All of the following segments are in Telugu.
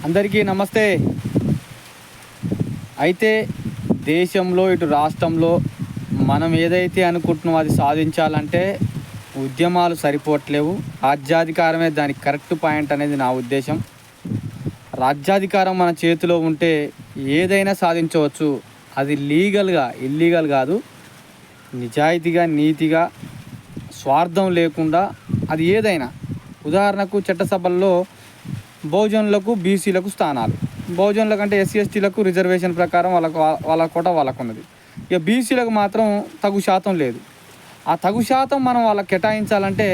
అందరికీ నమస్తే. అయితే దేశంలో ఇటు రాష్ట్రంలో మనం ఏదైతే అనుకుంటున్నామో అది సాధించాలంటే ఉద్యమాలు సరిపోవట్లేవు. రాజ్యాధికారమే దానికి కరెక్ట్ పాయింట్ అనేది నా ఉద్దేశం. రాజ్యాధికారం మన చేతిలో ఉంటే ఏదైనా సాధించవచ్చు. అది లీగల్గా, ఇల్లీగల్ కాదు, నిజాయితీగా, నీతిగా, స్వార్థం లేకుండా అది ఏదైనా. ఉదాహరణకు చట్టసభల్లో బహుజనులకు, బీసీలకు స్థానాలు, బహుజనుల కంటే ఎస్సీ ఎస్టీలకు రిజర్వేషన్ ప్రకారం వాళ్ళ కోట వాళ్ళకు ఉన్నది. ఇక బీసీలకు మాత్రం తగు శాతం లేదు. ఆ తగు శాతం మనం వాళ్ళకి కేటాయించాలంటే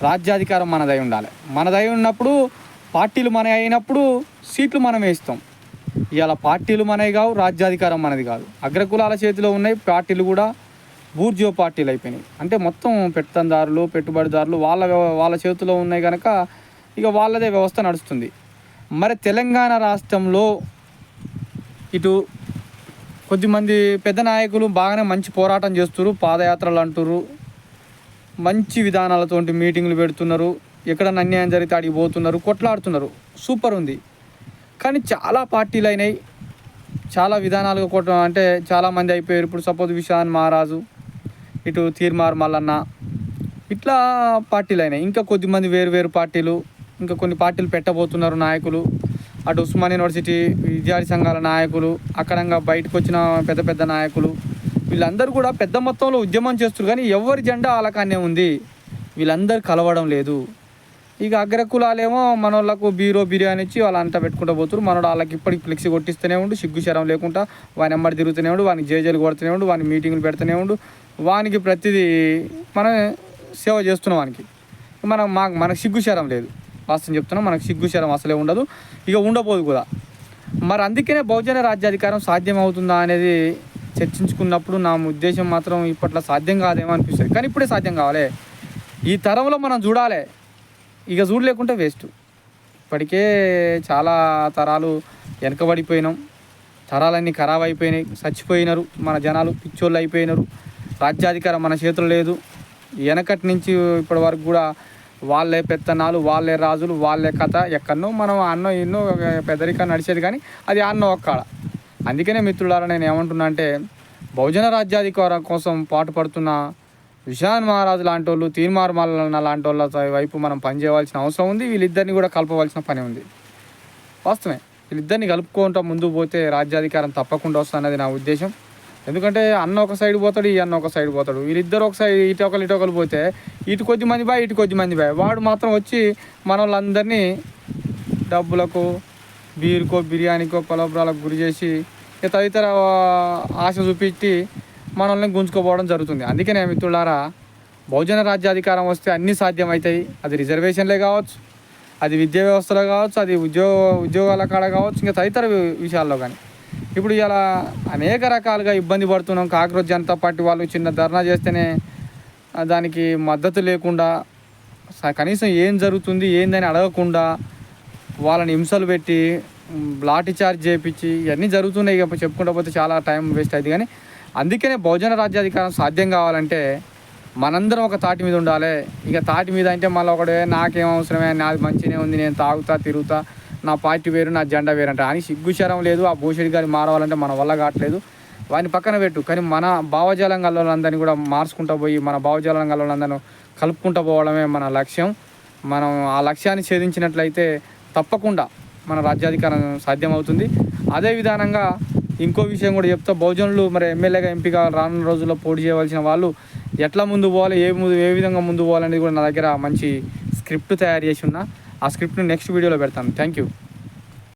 రాజ్యాధికారం మనదై ఉండాలి. మనదై ఉన్నప్పుడు పార్టీలు మనవి అయినప్పుడు సీట్లు మనమే ఇస్తాం. ఇవాళ పార్టీలు మనవి కావు, రాజ్యాధికారం మనది కాదు. అగ్రకులాల చేతిలో ఉన్నాయి పార్టీలు, కూడా బూర్జో పార్టీలు అయిపోయినాయి. అంటే మొత్తం పెత్తందారులు, పెట్టుబడిదారులు వాళ్ళ చేతిలో ఉన్నాయి కనుక ఇక వాళ్ళదే వ్యవస్థ నడుస్తుంది. మరి తెలంగాణ రాష్ట్రంలో ఇటు కొద్దిమంది పెద్ద నాయకులు బాగానే మంచి పోరాటం చేస్తున్నారు, పాదయాత్రలు అంటున్నారు, మంచి విధానాలతోటి మీటింగులు పెడుతున్నారు, ఎక్కడన్నా అన్యాయం జరిగితే అడిగి పోతున్నారు, కొట్లాడుతున్నారు, సూపర్ ఉంది. కానీ చాలా పార్టీలు అయినాయి, చాలా విధానాలుగా అంటే చాలామంది అయిపోయారు. ఇప్పుడు సపోజ్ విశాన్ మహారాజు, ఇటు తీర్మార్ మల్లన్న, ఇట్లా పార్టీలు అయినాయి. ఇంకా కొద్దిమంది వేరు పార్టీలు, ఇంకా కొన్ని పార్టీలు పెట్టబోతున్నారు నాయకులు. అటు ఉస్మాన్ యూనివర్సిటీ విద్యార్థి సంఘాల నాయకులు, అక్కడంగా బయటకు వచ్చిన పెద్ద నాయకులు, వీళ్ళందరూ కూడా పెద్ద మొత్తంలో ఉద్యమం చేస్తారు. కానీ ఎవరి జెండా వాళ్ళకనే ఉంది, వీళ్ళందరూ కలవడం లేదు. ఇక అగ్రకులాలేమో మన వాళ్ళకు బిర్యానీ ఇచ్చి వాళ్ళు అంతా పెట్టుకుంటూ పోతారు. మనోడు వాళ్ళకి ఇప్పటికి ఫ్లెక్సీ కొట్టిస్తూనే ఉండు, సిగ్గు శరం లేకుండా వాని ఎమ్మడి తిరుగుతూనే ఉండు, వానికి జేజేలు కొడుతూనే ఉండు, వాని మీటింగులు పెడుతూనే ఉండు, వానికి ప్రతిదీ మనం సేవ చేస్తున్నాం. వానికి మనకు సిగ్గు శరం లేదు. వాస్తవం చెప్తున్నాం, మనకు సిగ్గు శరం అసలే ఉండదు, ఇక ఉండబోదు కూడా. మరి అందుకనే బహుజన రాజ్యాధికారం సాధ్యం అవుతుందా అనేది చర్చించుకున్నప్పుడు నా ఉద్దేశం మాత్రం ఇప్పట్లో సాధ్యం కాదేమో అనిపిస్తుంది. కానీ ఇప్పుడే సాధ్యం కావాలి, ఈ తరంలో మనం చూడాలి. ఇక చూడలేకుంటే వేస్ట్. ఇప్పటికే చాలా తరాలు వెనకబడిపోయినాం, తరాలన్నీ ఖరాబ్ అయిపోయినాయి, చచ్చిపోయినారు, మన జనాలు పిచ్చోళ్ళు అయిపోయినారు. రాజ్యాధికారం మన చేతులు లేదు. వెనకటి నుంచి ఇప్పటి వరకు కూడా వాళ్ళే పెత్తనాలు, వాళ్ళే రాజులు, వాళ్ళే కథ. ఎక్కడనో మనం అన్నో ఎన్నో పెద్దరికా నడిచేది, కానీ అది అన్నో ఒక్కడ. అందుకనే మిత్రులారా, నేను ఏమంటున్నా అంటే బహుజన రాజ్యాధికారం కోసం పాటుపడుతున్న విశాన్ మహారాజు లాంటి వాళ్ళు, తీర్మార్ మల్లన్న లాంటి వాళ్ళ వైపు మనం పనిచేయవలసిన అవసరం ఉంది. వీళ్ళిద్దరిని కూడా కలపవలసిన పని ఉంది. వాస్తవమే, వీళ్ళిద్దరిని కలుపుకుంటూ ముందుకు పోతే రాజ్యాధికారం తప్పకుండా వస్తుందన్నది నా ఉద్దేశం. ఎందుకంటే అన్న ఒక సైడ్ పోతాడు, ఈ అన్న ఒక సైడ్ పోతాడు. వీళ్ళిద్దరు ఒక సైడ్ ఇటొకరు పోతే ఇటు కొద్దిమంది బాయ్, ఇటు కొద్దిమంది బాయ్. వాడు మాత్రం వచ్చి మన వాళ్ళందరినీ డబ్బులకు, బీరుకో, బిర్యానీకో, పొలబ్రాలకు గురి చేసి తదితర ఆశ చూపించి మనల్ని గుంజుకోపోవడం జరుగుతుంది. అందుకనే మిత్రులారా, బహుజన రాజ్యాధికారం వస్తే అన్నీ సాధ్యమవుతాయి. అది రిజర్వేషన్లే కావచ్చు, అది విద్యా వ్యవస్థలో కావచ్చు, అది ఉద్యోగాల కాడ కావచ్చు, ఇంకా తదితర విషయాల్లో. కానీ ఇప్పుడు ఇలా అనేక రకాలుగా ఇబ్బంది పడుతున్నాం. కాక్రోచ్ జనతా పార్టీ వాళ్ళు చిన్న ధర్నా చేస్తేనే దానికి మద్దతు లేకుండా, కనీసం ఏం జరుగుతుంది ఏందని అడగకుండా వాళ్ళని హింసలు పెట్టి లాఠీ చార్జ్ చేయించి ఇవన్నీ జరుగుతున్నాయి. ఇక చెప్పుకుంటూ పోతే చాలా టైం వేస్ట్ అవుతుంది. కానీ అందుకనే బహుజన రాజ్యాధికారం సాధ్యం కావాలంటే మనందరం ఒక తాటి మీద ఉండాలి. ఇక తాటి మీద అంటే మళ్ళీ ఒకడే నాకేం అవసరమే, నాది మంచిగానే ఉంది, నేను తాగుతా తిరుగుతా, నా పార్టీ వేరు, నా జెండా వేరు అంటే అని సిగ్గుశరం లేదు. ఆ భూషడి గారిని మారవాలంటే మన వల్ల కావట్లేదు, వాడిని పక్కన పెట్టు. కానీ మన భావజాలం గల్లందరినీ కూడా మార్చుకుంటూ పోయి మన భావజాలం గల్లందరినీ కలుపుకుంటూ పోవడమే మన లక్ష్యం. మనం ఆ లక్ష్యాన్ని ఛేదించినట్లయితే తప్పకుండా మన రాజ్యాధికారం సాధ్యమవుతుంది. అదే విధానంగా ఇంకో విషయం కూడా చెప్తా. బహుజనులు మరి ఎమ్మెల్యేగా, ఎంపీగా రానున్న రోజుల్లో పోటీ చేయవలసిన వాళ్ళు ఎట్లా ముందు పోవాలి, ఏ విధంగా ముందు పోవాలనేది కూడా నా దగ్గర మంచి స్క్రిప్ట్ తయారు చేసి ఉన్నా. ఆ స్క్రిప్ట్ని నెక్స్ట్ వీడియోలో పెడతాను. Thank you.